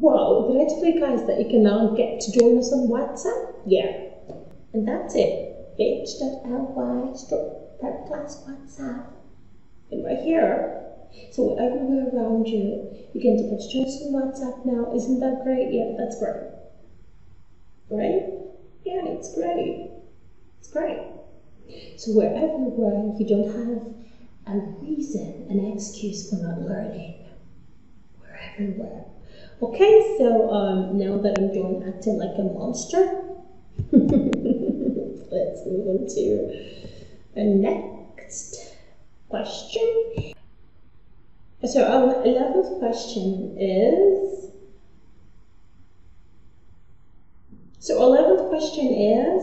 Wow, did I tell you guys that you can now get to join us on WhatsApp? Yeah. And that's it. bit.ly/PrepClass WhatsApp. And right here. So everywhere around you, you can get to join us on WhatsApp now. Isn't that great? Yeah, that's great. Right? Yeah, it's great. It's great. So we're everywhere. You don't have a reason, an excuse for not learning. We're everywhere. Okay, so now that I'm done acting like a monster, let's move on to the next question. So our 11th question is,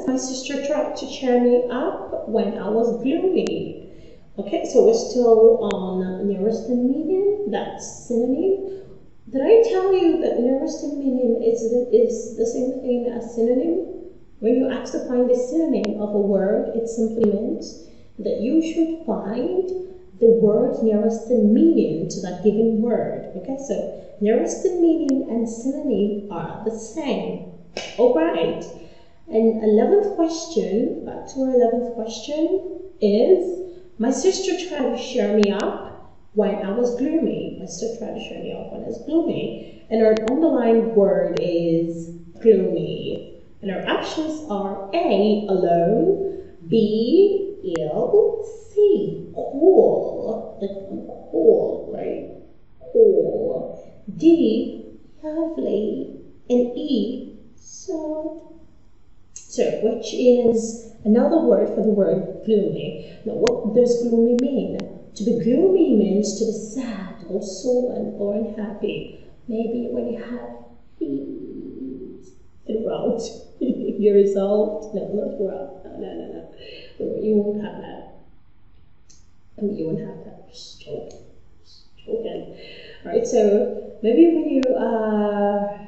my sister tried to cheer me up when I was gloomy. Okay, so we're still on nearest and median, that's synonym. Did I tell you that nearest and median is the same thing as synonym? When you ask to find the synonym of a word, it simply means that you should find the word nearest and median to that given word. Okay, so nearest and median and synonym are the same. All right. And 11th question, back to our 11th question, is my sister tried to cheer me up when I was gloomy. My sister tried to cheer me up when I was gloomy. And our underlined word is gloomy. And our options are A, alone, B, ill, C, cool, like cool, right? Cool. D, lovely, and E, sad. So, which is another word for the word gloomy. Now, what does gloomy mean? To be gloomy means to be sad or sullen or unhappy. Maybe when you have fees throughout your result. No, not throughout. No. You won't have that. You won't have that. Just joking. Alright, so maybe when you, I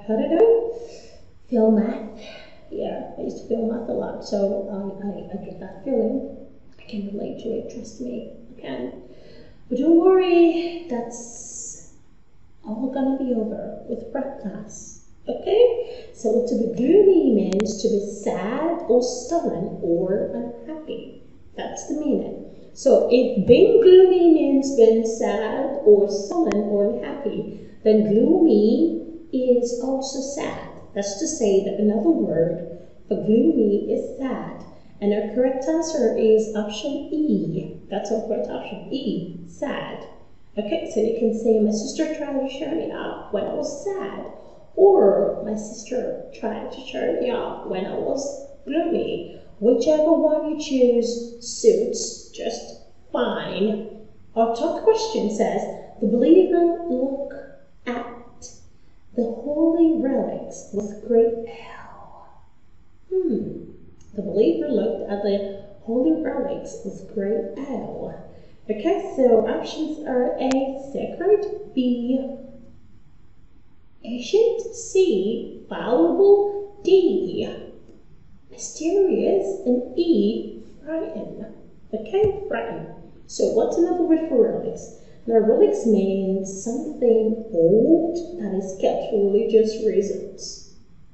don't know, fail math. Yeah, I used to fail math a lot, so I get that feeling. I can relate to it, trust me, I can. But don't worry, that's all gonna be over with prep class, okay? So to be gloomy means to be sad or sullen or unhappy. That's the meaning. So if being gloomy means being sad or sullen or unhappy, then gloomy is also sad. That's to say that another word for gloomy is sad. And our correct answer is option E. That's our correct option, E, sad. Okay, so you can say, my sister tried to cheer me up when I was sad. Or, my sister tried to cheer me up when I was gloomy. Whichever one you choose suits just fine. Our top question says, the believer look at the holy relics with great awe. The believer looked at the holy relics with great awe. Okay, so options are A, sacred, B, ancient, C, valuable, D, mysterious, and E, frightened. Okay, frightened. So what's another word for relics? Now, relics means something old that is kept for religious reasons.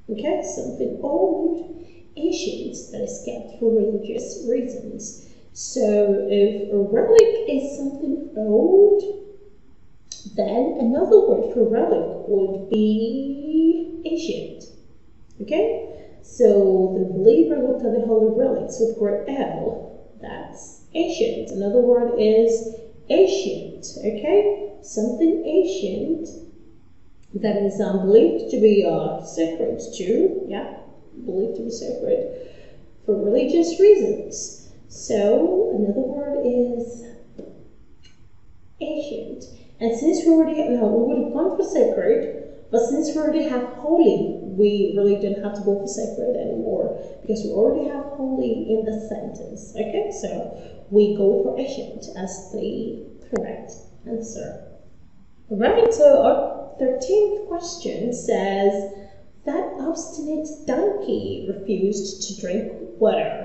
Okay, something old, ancient that is kept for religious reasons. So if a relic is something old, then another word for relic would be ancient. Okay, so the believer looked at the holy relics with great awe. That's ancient. Another word is ancient. Okay, something ancient that is believed to be sacred too. Yeah, believed to be sacred for religious reasons. So another word is ancient. And since we already we would have gone for sacred, but since we already have holy, we really didn't have to go for sacred anymore because we already have holy in the sentence. Okay, so we go for ancient as the correct answer. Alright, so our 13th question says, that obstinate donkey refused to drink water.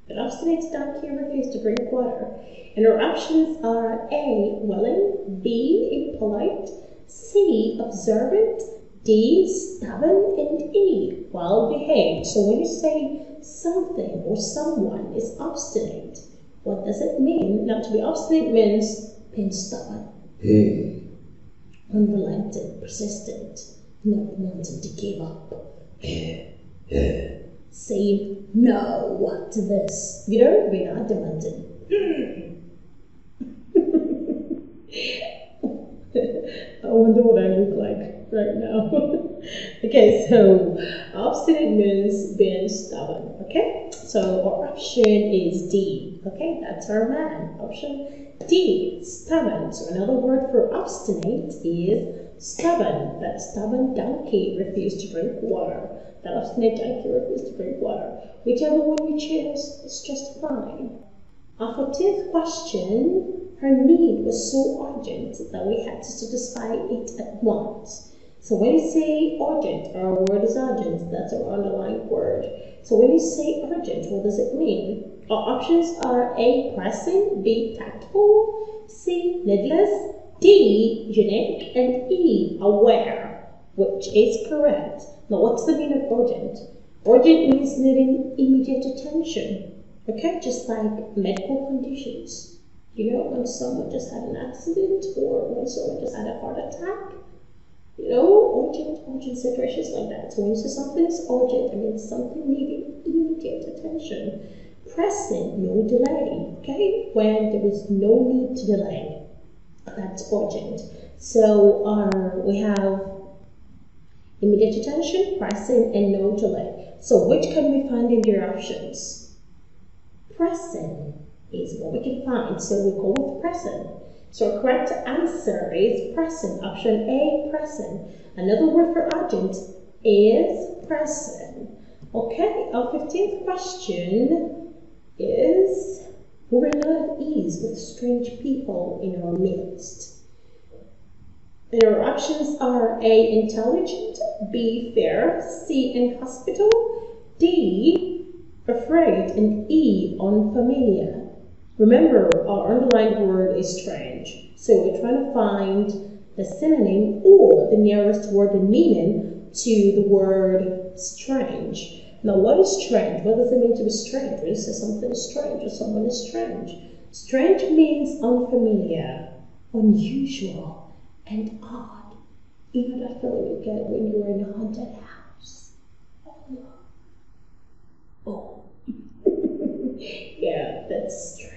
An obstinate donkey refused to drink water. And our options are A, willing, B, impolite, C, observant, D, stubborn, and E, well behaved. So when you say something or someone is obstinate, what does it mean? Now, to be obstinate means being stubborn, unrelenting, persistent, not wanting to give up, saying no to this, being adamant. I wonder what I look like right now. Okay, so obstinate means being stubborn. Okay, so our option is D. Okay, that's our man. Option D, stubborn. So another word for obstinate is stubborn. That stubborn donkey refused to drink water. That obstinate donkey refused to drink water. Whichever one you choose is just fine. Our 14th question. Her need was so urgent that we had to satisfy it at once. So when you say urgent, our word is urgent. That's our underlined word. So when you say urgent, what does it mean? Our options are A, pressing, B, tactful, C, needless, D, unique, and E, aware, which is correct. Now, what's the meaning of urgent? Urgent means needing immediate attention. Okay, just like medical conditions. When someone just had an accident or when someone just had a heart attack, urgent situations like that. So when you say something is urgent, it means something needing immediate attention. Pressing, no delay, okay? When there is no need to delay, that's urgent. So we have immediate attention, pressing, and no delay. So which can we find in your options? Pressing is what we can find, so we go with present. So correct answer is present. Option A, present. Another word for urgent is present. Okay, our 15th question is, we're not at ease with strange people in our midst. And our options are A, intelligent, B, fair, C, inhospitable, D, afraid, and E, unfamiliar. Remember, our underlined word is strange. So we're trying to find the synonym or the nearest word in meaning to the word strange. Now, what is strange? What does it mean to be strange? When you say something is strange or someone is strange. Strange means unfamiliar, unusual, and odd. That feeling you get when you're in a haunted house. Oh. Yeah, that's strange.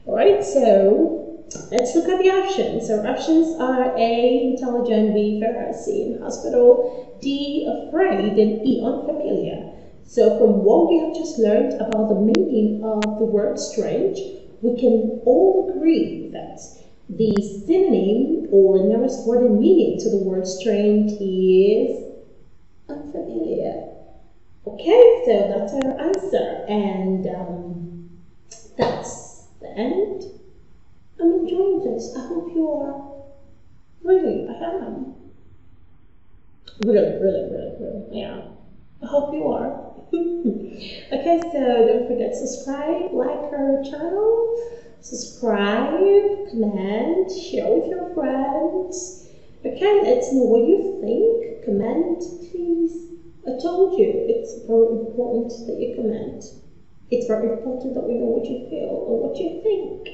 Alright, so let's look at the options. Our options are A, intelligent, B, fair, C, inhospitable, D, afraid, and E, unfamiliar. So from what we have just learned about the meaning of the word strange, we can all agree that the synonym or nearest word in meaning to the word strange is unfamiliar. Okay, so that's our answer, and that's the end. I'm enjoying this. I hope you are. Really, I am. Really, yeah. I hope you are. Okay, so don't forget to subscribe, like our channel, subscribe, comment, share with your friends. Okay, let's know what you think. Comment, please. I told you, it's very important that you comment. It's very important that we know what you feel or what you think.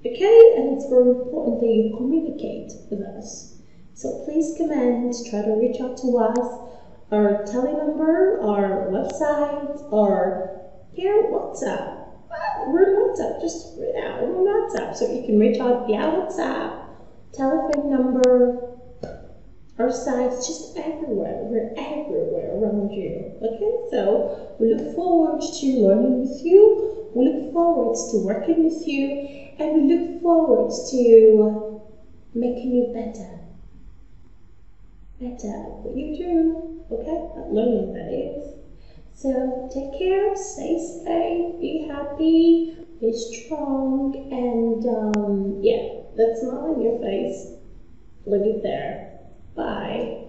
Okay? And it's very important that you communicate with us. So please comment, try to reach out to us. Our tele number, our website, or WhatsApp. We're on WhatsApp, we're on WhatsApp. So you can reach out via WhatsApp, telephone number, our sites, just everywhere. We're everywhere around you. Okay, so we look forward to learning with you. We look forward to working with you, and we look forward to making you better. Better at what you do. Okay, at learning that is. So take care, stay safe, be happy, be strong, and yeah, that smile on your face. Leave it there. Bye.